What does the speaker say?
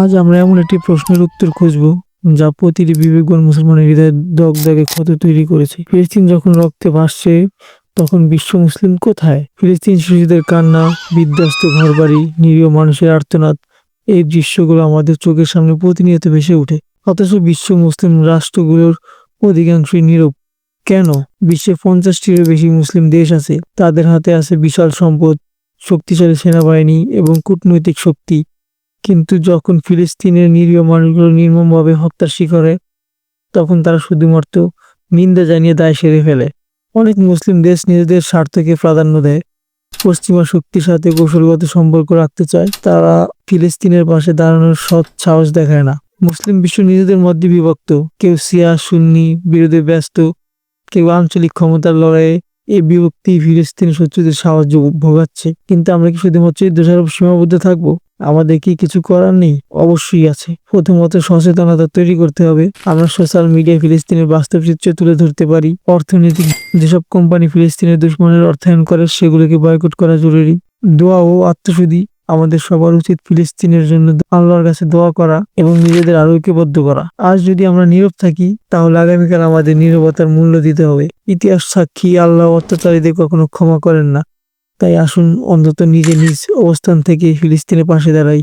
আজ আমরা এমন একটি প্রশ্নের উত্তর খুঁজব যা প্রতিটি বিবেকবান মুসলমানের হৃদয়ে দগদগে ক্ষত তৈরি করেছে। ফিলিস্তিন যখন রক্তে ভাসছে তখন বিশ্ব মুসলিম কোথায়? ফিলিস্তিন শিশুদের কান্না, বিধ্বস্ত ঘরবাড়ি, নিরীহ মানুষের আর্তনাদ, এই দৃশ্যগুলো আমাদের চোখের সামনে প্রতিনিয়ত ভেসে ওঠে। অথচ বিশ্ব মুসলিম রাষ্ট্রগুলোর অধিকাংশই নীরব। কেন? বিশ্বে 50টিরও বেশি মুসলিম দেশ আছে, তাদের হাতে আছে বিশাল সম্পদ, শক্তিশালী সেনাবাহিনী এবং কূটনৈতিক শক্তি, কিন্তু যখন ফিলিস্তিনের নিরীহ মানুষগুলো নির্মমভাবে হত্যার শিকার হয় তখন তারা শুধুমাত্র নিন্দা জানিয়ে দায় সেরে ফেলে। অনেক মুসলিম দেশ নিজেদের স্বার্থকে প্রাধান্য দেয়, পশ্চিমা শক্তির সাথে কৌশলগত সম্পর্ক রাখতে চায়, তারা ফিলিস্তিনের পাশে দাঁড়ানোর সৎ সাহস দেখায় না। মুসলিম বিশ্ব নিজেদের মধ্যে বিভক্ত, কেউ শিয়া সুন্নি বিরোধে ব্যস্ত, কেউ আঞ্চলিক ক্ষমতার লড়াইয়ে। এই বিভক্তি ফিলিস্তিনি শত্রুদের সাহায্য ভোগাচ্ছে। কিন্তু আমরা কি শুধুমাত্র এই দোষারোপ সীমাবদ্ধ থাকবো? আমাদের কি কিছু করার নেই? অবশ্যই আছে। প্রথমত সচেতনতা তৈরি করতে হবে। আমরা সোশ্যাল মিডিয়ায় ফিলিস্তিনের বাস্তব চিত্র তুলে ধরতে পারি। অর্থনৈতিক যেসব কোম্পানি ফিলিস্তিনের দুশ্মনের অর্থায়ন করে সেগুলোকে বয়কট করা জরুরি। দোয়া ও আত্মশুদ্ধি, আমাদের সবার উচিত ফিলিস্তিনের জন্য আল্লাহর কাছে দোয়া করা এবং নিজেদের আরো ঐক্যবদ্ধ করা। আজ যদি আমরা নীরব থাকি তাহলে আগামীকাল আমাদের নীরবতার মূল্য দিতে হবে। ইতিহাস সাক্ষী, আল্লাহ অত্যাচারীদের কখনো ক্ষমা করেন না। তাই আসুন অন্তত নিজে নিজ অবস্থান থেকে ফিলিস্তিনের পাশে দাঁড়াই।